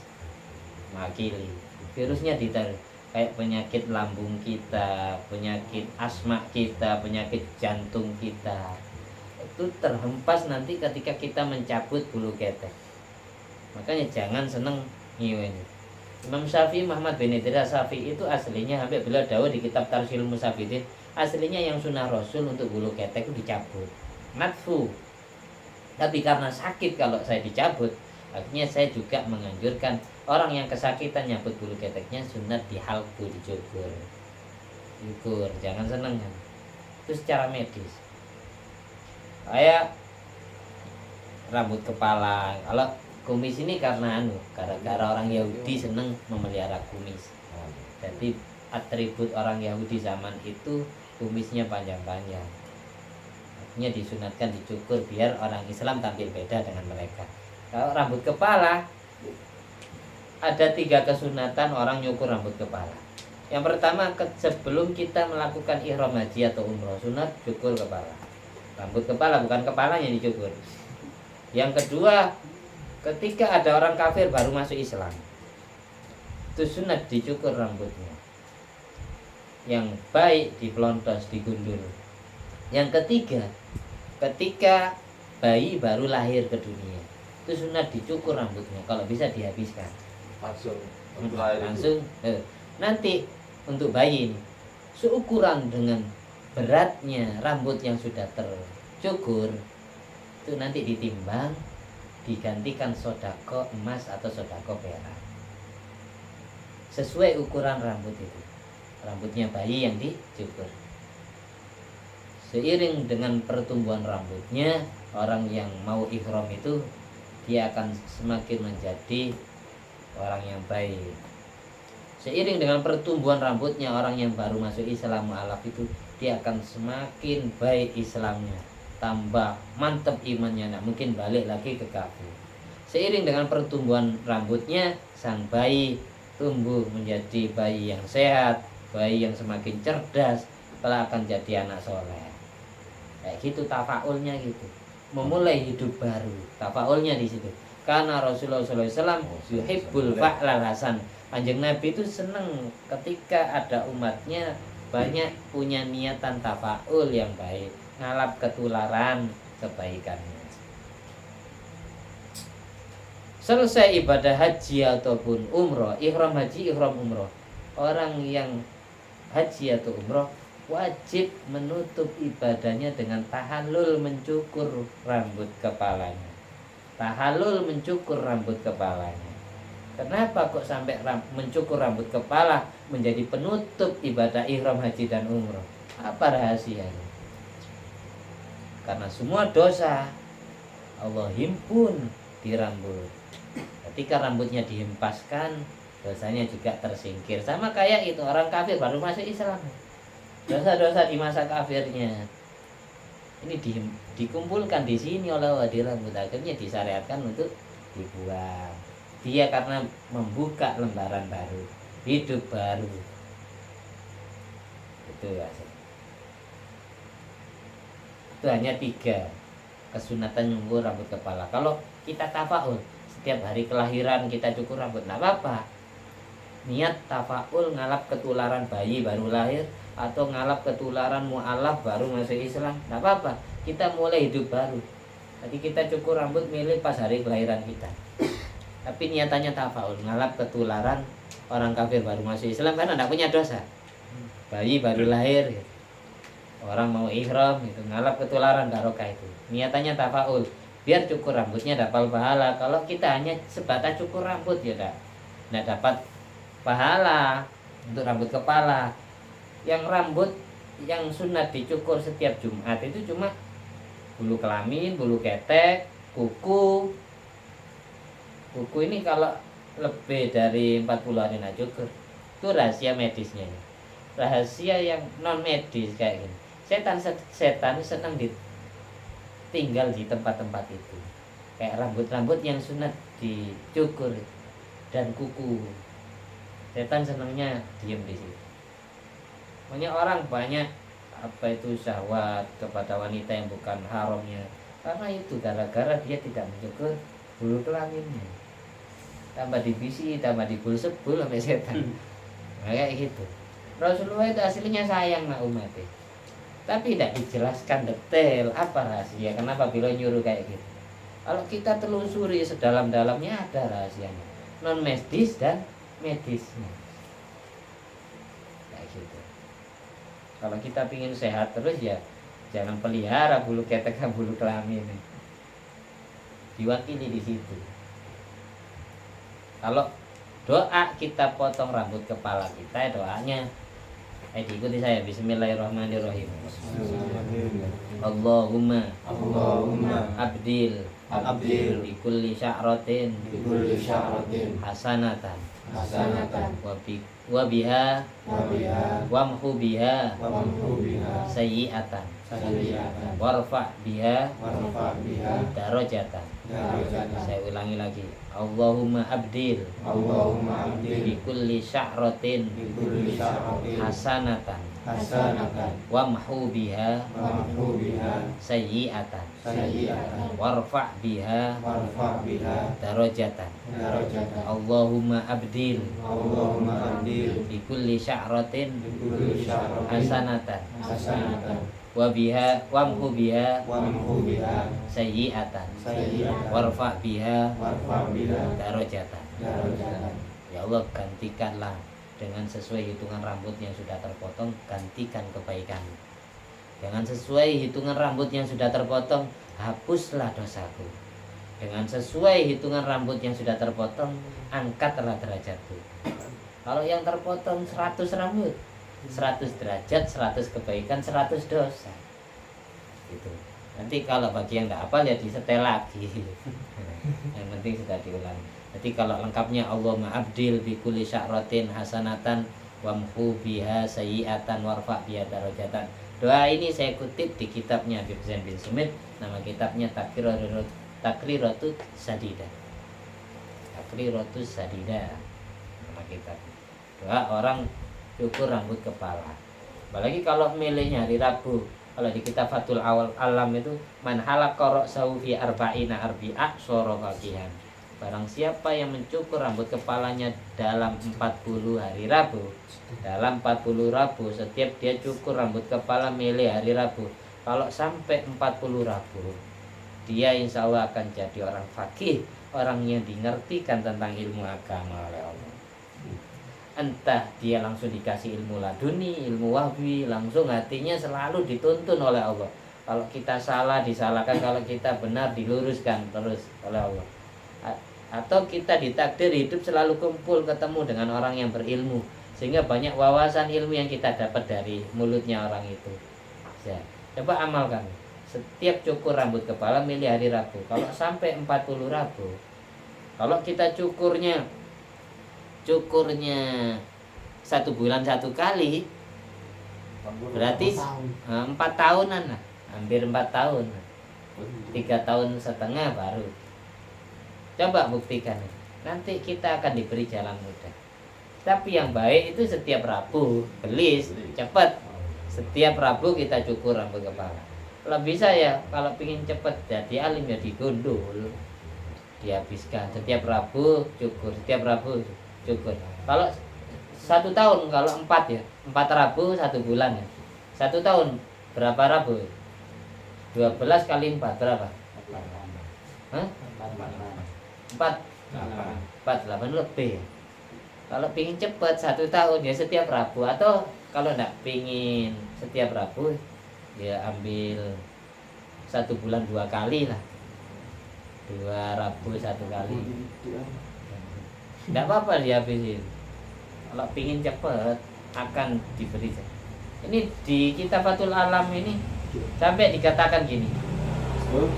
Mewakili virusnya ditaruh kayak penyakit lambung kita, penyakit asma kita, penyakit jantung kita, itu terhempas nanti ketika kita mencabut bulu ketek. Makanya jangan seneng nyiwen. Imam Syafi'i Muhammad bin Idris Syafi'i itu aslinya, sampai beliau dawuh di kitab Tarsil Musafidin, aslinya yang sunnah Rasul untuk bulu ketek itu dicabut, natfu. Tapi karena sakit kalau saya dicabut, akhirnya saya juga menganjurkan orang yang kesakitan nyabut bulu keteknya sunat dihalku, dicukur. Cukur, jangan seneng kan. Itu secara medis. Kayak rambut kepala, kalau kumis ini karena gara-gara orang Yahudi seneng memelihara kumis. Jadi atribut orang Yahudi zaman itu kumisnya panjang-panjang. Akhirnya disunatkan dicukur biar orang Islam tampil beda dengan mereka. Kalau rambut kepala, ada 3 kesunatan orang nyukur rambut kepala. Yang pertama, sebelum kita melakukan ihram haji atau umroh, sunat cukur kepala. Rambut kepala, bukan kepalanya dicukur. Yang kedua, ketika ada orang kafir baru masuk Islam, itu sunat dicukur rambutnya. Yang baik dipelontos, digundul. Yang ketiga, ketika bayi baru lahir ke dunia, itu sunat dicukur rambutnya, kalau bisa dihabiskan langsung. Nanti untuk bayi ini seukuran dengan beratnya rambut yang sudah tercukur, itu nanti ditimbang, digantikan sodako emas atau sodako perak sesuai ukuran rambut itu, rambutnya bayi yang dicukur. Seiring dengan pertumbuhan rambutnya, orang yang mau ihram itu dia akan semakin menjadi orang yang baik. Seiring dengan pertumbuhan rambutnya, orang yang baru masuk Islam mu'alaf itu dia akan semakin baik Islamnya, tambah mantap imannya, tidak mungkin balik lagi ke kafir. Seiring dengan pertumbuhan rambutnya, sang bayi tumbuh menjadi bayi yang sehat, bayi yang semakin cerdas, kelak akan jadi anak soleh. Kayak gitu tafaulnya gitu. Memulai hidup baru. Tafaulnya di situ. Karena Rasulullah SAW yuhibbul fa'lal hasan. Kanjeng Nabi itu senang ketika ada umatnya banyak punya niatan tafaul yang baik, ngalap ketularan kebaikannya. Selesai ibadah haji ataupun umroh, ihram haji, ihram umroh, orang yang haji atau umroh wajib menutup ibadahnya dengan tahallul, mencukur rambut kepalanya. Tahallul, mencukur rambut kepalanya. Kenapa kok sampai mencukur rambut kepala menjadi penutup ibadah ihram haji dan umroh? Apa rahasianya? Karena semua dosa Allah himpun di rambut. Ketika rambutnya dihempaskan, dosanya juga tersingkir. Sama kayak itu orang kafir baru masuk Islam, dosa-dosa di masa kafirnya ini dikumpulkan di sini oleh Allah di rambut, akhirnya disyariatkan untuk dibuang. Dia karena membuka lembaran baru, hidup baru. Itu ya. Itu hanya 3 kesunatan nyukur rambut kepala. Kalau kita tafaul setiap hari kelahiran kita cukur rambut, nggak apa-apa. Niat tafaul ngalap ketularan bayi baru lahir, atau ngalap ketularan mu'alaf baru masuk Islam, nggak apa-apa. Kita mulai hidup baru. Jadi kita cukur rambut milih pas hari kelahiran kita, tapi niatannya tafaul ngalap ketularan orang kafir baru masuk Islam, karena tidak punya dosa. Bayi baru lahir gitu. Orang mau ihram gitu, ngalap ketularan barokah itu. Niatannya tafaul biar cukur rambutnya dapat pahala. Kalau kita hanya sebatas cukur rambut ya tidak dapat pahala untuk rambut kepala. Yang rambut yang sunat dicukur setiap Jumat itu cuma bulu kelamin, bulu ketek, kuku. Kuku ini kalau lebih dari 40 hari nak cukur, itu rahasia medisnya. Rahasia yang non medis kayak gini. Setan senang tinggal di tempat-tempat itu. Kayak rambut-rambut yang sunat dicukur dan kuku. Setan senangnya diem di situ. Banyak orang banyak syahwat kepada wanita yang bukan haramnya, karena itu gara-gara dia tidak mencukur bulu kelaminnya. Tambah divisi, tambah dibul sebul sampai setan. Kayak gitu. Rasulullah itu aslinya sayang nak umatnya, tapi tidak dijelaskan detail apa rahasia kenapa beliau nyuruh kayak gitu. Kalau kita telusuri sedalam-dalamnya ada rahasianya, non medis dan medisnya. Kayak gitu. Kalau kita pingin sehat terus ya jangan pelihara bulu ketek dan bulu kelamin. Diwakili di situ. Kalau doa kita potong rambut kepala kita, doanya diikuti saya. Bismillahirrahmanirrahim. Allahumma abdil bi kulli sya'ratin hasanatan wa biha wamhu biha sayyi'atan warfa biha darajatan. Saya ulangi lagi. Allahumma abdil bi kulli sya'ratin hasanatan wamhu biha sayyi'atan warfa biha darajatan. Allahumma abdil bi kulli sya'ratin hasanatan wa biha wamhu biha sayyi'atan warfa biha darajatan. Ya Allah, gantikanlah dengan sesuai hitungan rambut yang sudah terpotong, gantikan kebaikan. Dengan sesuai hitungan rambut yang sudah terpotong, hapuslah dosaku. Dengan sesuai hitungan rambut yang sudah terpotong, angkatlah derajatku. Kalau yang terpotong 100 rambut, 100 derajat, 100 kebaikan, 100 dosa. Gitu. Nanti kalau bagi yang tidak hafal ya disetel lagi. Yang penting sudah diulang. Jadi kalau lengkapnya Allahumma abdil bi kulli sya'ratin hasanatan wamhu biha sayyi'atan warfa biha darajatan. Doa ini saya kutip di kitabnya Habib Zain bin Sumit, nama kitabnya Takriratut Sadidah. tafrirotus sadida. Nama kita. Doa orang cukur rambut kepala. Apalagi kalau milihnya hari Rabu. Kalau di kitab Fathul Alam itu man halaqqa ra'sahu fi arba'ina arbi'a soro faqihan. Barang siapa yang mencukur rambut kepalanya dalam 40 hari Rabu, dalam 40 Rabu, setiap dia cukur rambut kepala milih hari Rabu. Kalau sampai 40 Rabu, dia insya Allah akan jadi orang fakih, orang yang dingertikan tentang ilmu agama oleh Allah. Entah dia langsung dikasih ilmu laduni, ilmu wahbi, langsung hatinya selalu dituntun oleh Allah. Kalau kita salah disalahkan, kalau kita benar diluruskan terus oleh Allah. Atau kita ditakdir hidup selalu kumpul ketemu dengan orang yang berilmu, sehingga banyak wawasan ilmu yang kita dapat dari mulutnya orang itu. Ya, coba amalkan. Setiap cukur rambut kepala milih hari Rabu. Kalau sampai 40 Rabu, kalau kita cukurnya 1 bulan 1 kali, berarti 4 tahunan lah, hampir 4 tahun, 3 tahun setengah baru. Coba buktikan, nanti kita akan diberi jalan mudah. Tapi yang baik itu setiap Rabu, gelis, cepat. Setiap Rabu kita cukur rambut kepala. Kalau bisa ya, kalau ingin cepat jadi alim ya digundul, dihabiskan. Setiap Rabu cukur, setiap Rabu cukur. Kalau 1 tahun, kalau 4 ya, 4 Rabu 1 bulan ya. 1 tahun berapa Rabu? 12 kali 4 berapa? 48 lebih. Kalau pingin cepat 1 tahun ya setiap Rabu, atau kalau enggak pingin setiap Rabu ya ambil 1 bulan 2 kali lah, 2 Rabu 1 kali. Enggak apa-apa dihabisin. Kalau pingin cepat akan diberi. Ini di kitab Fathul Alam ini sampai dikatakan gini,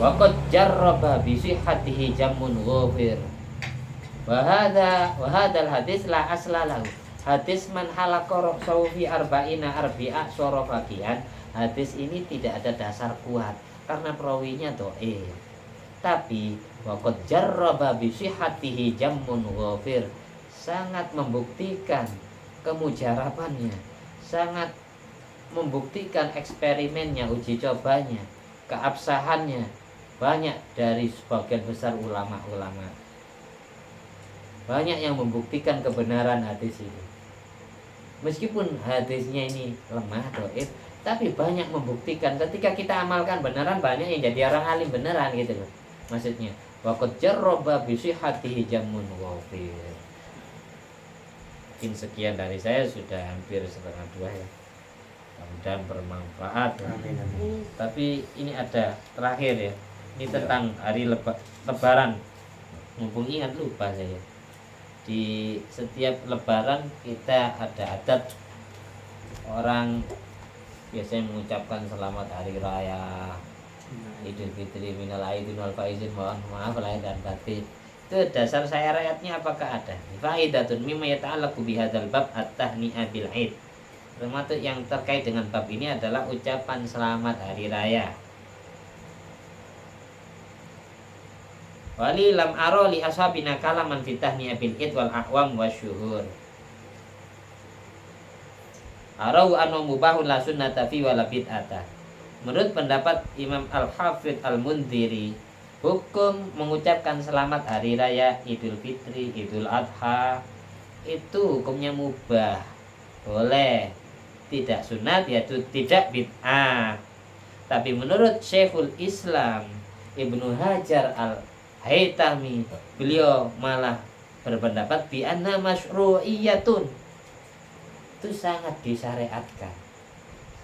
waqad jarraba bi sihhatihi jammun ghafir. Wa hadzal hadis la asla lahu. Hadis man halaqqa ra'sahu fi arba'ina arbi'a sorofakian. Hadis ini tidak ada dasar kuat karena perawinya dhaif. Tapi waqad jarraba bi sihhatihi jammun ghafir, sangat membuktikan kemujarabannya, sangat membuktikan eksperimennya, uji cobanya, keabsahannya banyak dari sebagian besar ulama-ulama. Banyak yang membuktikan kebenaran hadis ini. Meskipun hadisnya ini lemah, dhaif, tapi banyak membuktikan ketika kita amalkan beneran, banyak yang jadi orang alim beneran gitu loh. Maksudnya waqad jarraba bi sihhatihi jammun ghafir. Mungkin sekian dari saya, sudah hampir 1:30 ya. Mudah-mudahan bermanfaat. Tapi ini ada terakhir ya. Ini tentang hari Lebaran. Mumpung ingat lupa saya. Di setiap Lebaran kita ada adat orang biasanya mengucapkan selamat hari raya Idul Fitri, minal aidin wal faizin, mohon maaf lahir dan batin. Itu dasar saya ayatnya apakah ada? Faidatun mimma yata'allaqu bihadzal bab at-tahni'a bil aid. Termasuk yang terkait dengan bab ini adalah ucapan selamat hari raya. Wali lam aro li ashabina kalaman fitahni'a bil id wal a'wam wasyuhur. Arau anu mubahun la sunnata fi wala bid'ata. Menurut pendapat Imam Al-Hafidh Al-Mundhiri, hukum mengucapkan selamat hari raya Idul Fitri, Idul Adha itu hukumnya mubah, boleh, tidak sunat, yaitu tidak bid'ah. Tapi menurut Syekhul Islam Ibnu Hajar Al-Haytami, beliau malah berpendapat bi anna masyru'iyatun, itu sangat disyariatkan,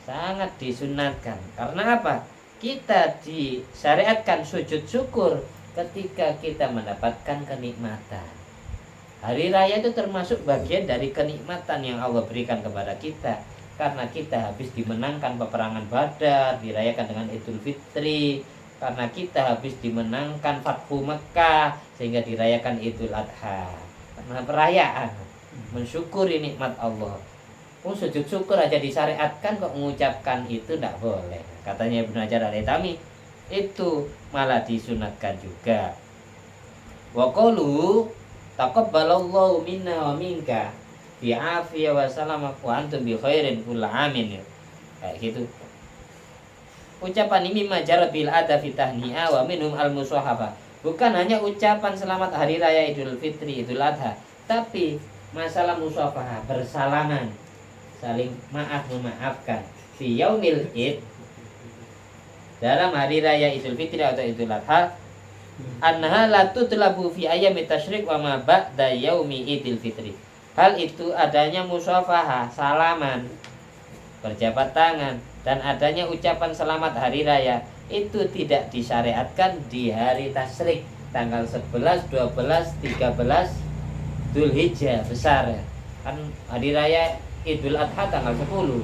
sangat disunatkan. Karena apa? Kita disyariatkan sujud syukur ketika kita mendapatkan kenikmatan. Hari raya itu termasuk bagian dari kenikmatan yang Allah berikan kepada kita. Karena kita habis dimenangkan peperangan Badar, dirayakan dengan Idul Fitri. Karena kita habis dimenangkan Fathu Mekah, sehingga dirayakan Idul Adha. Karena perayaan, mensyukuri nikmat Allah. Sujud syukur aja disyariatkan, kok mengucapkan itu tidak boleh. Katanya Ibnu Hajar Al-Haytami, itu malah disunatkan juga. Wa qalu taqabbalallahu minna wa minka bi afiyah wa salamah wa antum bi khairin kulla amin ya. Kayak gitu. Ucapan ini majarat bil ada fitahni'a wa minhum al musahabah. Bukan hanya ucapan selamat hari raya Idul Fitri, Idul Adha, tapi masalah musafahah, bersalaman, saling maaf memaafkan fi yaumil id, dalam hari raya Idul Fitri atau Idul Adha, annaha la tutlabu fi ayyamit tasyrik wa ma ba'da yaumi Idul Fitri. Hal itu adanya musafahah, salaman, berjabat tangan, dan adanya ucapan selamat hari raya itu tidak disyariatkan di hari tasyrik tanggal 11, 12, 13 Dzulhijjah besar. Kan hari raya Idul Adha tanggal 10.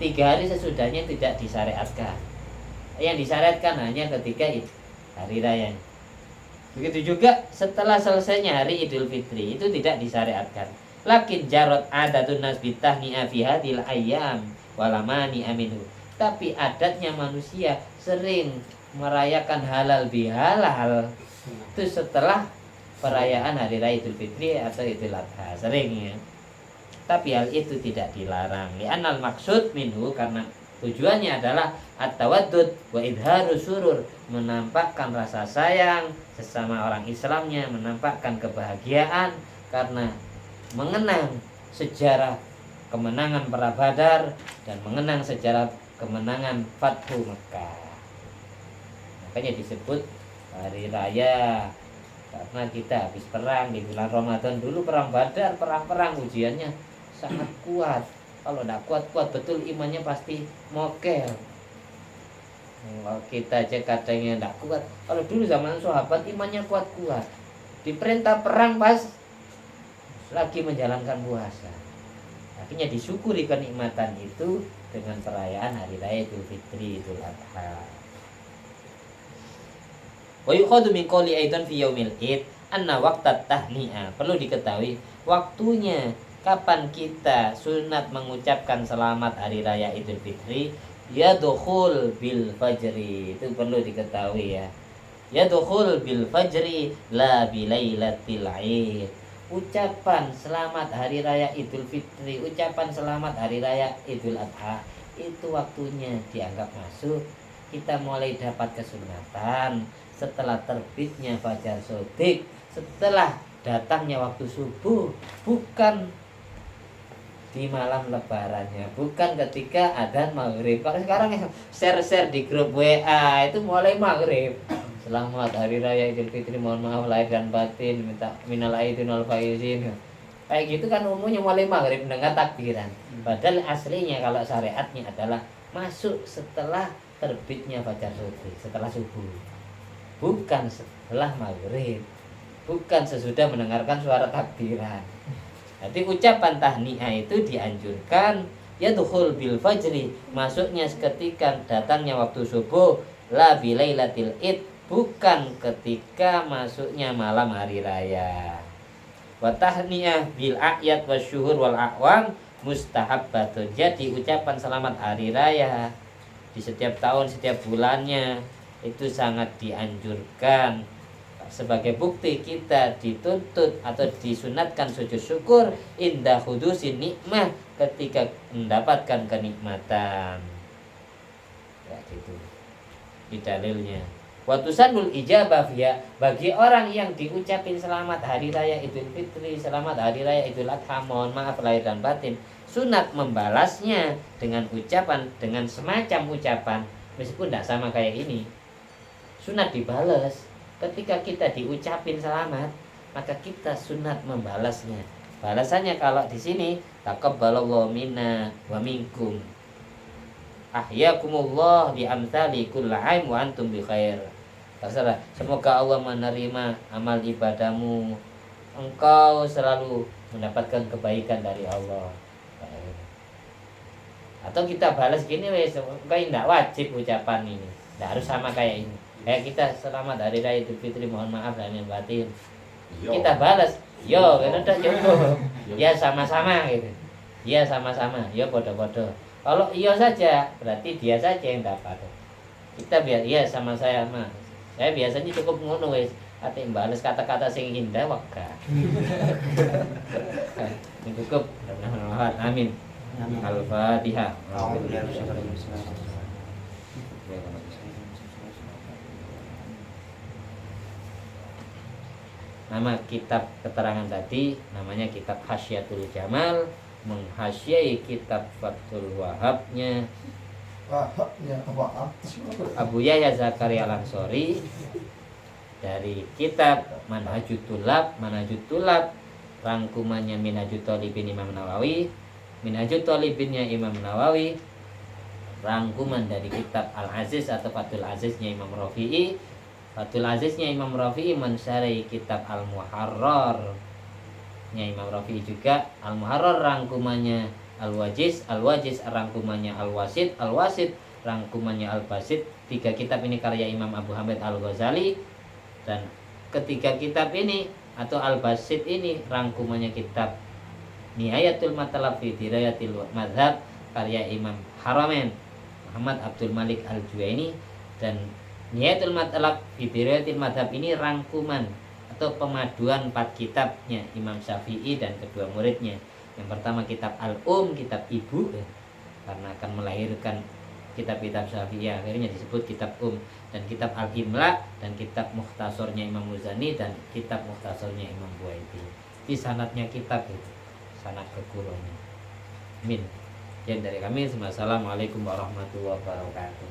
3 hari sesudahnya tidak disyariatkan. Yang disyariatkan hanya ketika hari raya. Begitu juga setelah selesainya hari Idul Fitri itu tidak disyariatkan. Lakin jarot adatun nas bitahni'a fi hadhil ayyam walamani aminu. Tapi adatnya manusia sering merayakan halal bihalal itu setelah perayaan hari raya Idul Fitri atau Idul Adha, sering ya. Tapi hal itu tidak dilarang. Li'anal maksud minhu, karena tujuannya adalah at-tawaddud wa idharu surur, menampakkan rasa sayang sesama orang Islamnya, menampakkan kebahagiaan karena mengenang sejarah kemenangan Perang Badar dan mengenang sejarah kemenangan Fathu Mekah. Makanya disebut hari raya, karena kita habis perang di bulan Ramadan. Dulu perang Badar, perang ujiannya sangat kuat. Kalau tidak kuat betul imannya pasti mokel. Kalau kita aja katanya tidak kuat. Kalau dulu zaman sahabat imannya kuat-kuat, diperintah perang pas lagi menjalankan puasa. Akhirnya disyukuri kenikmatan itu dengan perayaan hari raya Idul Fitri, Idul Adha. Wa yukhadu min qouli aidan fi yaumil id anna waqtat tahni'ah. Perlu diketahui waktunya kapan kita sunat mengucapkan selamat hari raya Idul Fitri, yadkhul bil fajri. Itu perlu diketahui ya. Yadkhul bil fajri la bilailatil id. Ucapan selamat hari raya Idul Fitri, ucapan selamat hari raya Idul Adha itu waktunya dianggap masuk. Kita mulai dapat kesunatan setelah terbitnya fajar shodiq, setelah datangnya waktu subuh, bukan di malam lebarannya, bukan ketika adzan maghrib. Kalau sekarang ya share di grup WA itu mulai maghrib, selamat hari raya Idul Fitri, mohon maaf lahir dan batin, minta minal aidin wal faizin. Kayak gitu kan umumnya mulai maghrib mendengar takbiran. Padahal aslinya kalau syariatnya adalah masuk setelah terbitnya fajar shodiq, setelah subuh, bukan setelah maghrib, bukan sesudah mendengarkan suara takbiran. Jadi ucapan tahniah itu dianjurkan yadkhul bil fajri, masuknya ketika datangnya waktu subuh, la bilailatil id, bukan ketika masuknya malam hari raya. Wa tahniah bil a'yad wasyuhur wal a'wam mustahabbatun. Jadi ucapan selamat hari raya di setiap tahun, setiap bulannya itu sangat dianjurkan. Sebagai bukti kita dituntut atau disunatkan sujud syukur indah hudusin nikmah, ketika mendapatkan kenikmatan. Ya gitu. Di dalilnya. Watusanul ijabah ya, bagi orang yang diucapin selamat hari raya Idul Fitri, selamat hari raya Idul Adha, mohon maaf lahir dan batin, sunat membalasnya dengan ucapan, dengan semacam ucapan, meskipun tidak sama kayak ini. Sunat dibalas. Ketika kita diucapin selamat, maka kita sunat membalasnya. Balasannya kalau di sini taqabbalallahu minna wa minkum, ahyakumullah bi amsali kulli aim wa antum bi khair. Terserah. Semoga Allah menerima amal ibadahmu, engkau selalu mendapatkan kebaikan dari Allah. Atau kita balas gini, wes engkau tidak wajib ucapan ini, tidak harus sama kayak ini. Kayak kita selamat hari raya Idul Fitri, mohon maaf lahir batin. Kita balas, yo, kan udah cukup. Ya sama-sama gitu. Ya sama-sama, ya bodoh-bodoh. Kalau iya saja, berarti dia saja yang dapat. Kita biar iya sama saya mah. Saya biasanya cukup ngono wes. ate mbales kata-kata sing indah wegah. Cukup. Amin. Al-Fatihah. Nama kitab keterangan tadi namanya kitab Hasyiatul Jamal, menghasyai kitab Fathul Wahabnya Abu Yahya Zakaria Al-Ansori dari kitab Manhajut Tulab rangkumannya Minhajut Thalibin Imam Nawawi, Minhajut Thalibinnya Imam Nawawi, rangkuman dari kitab Al-Aziz atau Fathul Aziznya Imam Rafi'i. Fathul Aziznya Imam Rafi'i mensyarahi kitab Al-Muharrar nya Imam Rafi'i juga. Al-Muharrar rangkumannya Al-Wajiz rangkumannya Al-Wasid rangkumannya Al-Basit. 3 kitab ini karya Imam Abu Hamid Al-Ghazali, dan ketiga kitab ini atau Al-Basit ini rangkumannya kitab Nihayatul Matalab fi Dirayatil Madhab karya Imam Haramain Muhammad Abdul Malik Al-Juwaini, dan Nihayatul Matalab fi Dirayatil Madhab ini rangkuman atau pemaduan 4 kitabnya Imam Syafi'i dan kedua muridnya. Yang pertama kitab kitab ibu karena akan melahirkan kitab-kitab Syafi'i, akhirnya disebut kitab dan kitab Al-Imla dan kitab Mukhtasornya Imam Muzani dan kitab Mukhtasornya Imam Buaiti. Di sanadnya kitab itu, sanad keguruannya. Amin. Sekian dari kami. Assalamualaikum warahmatullahi wabarakatuh.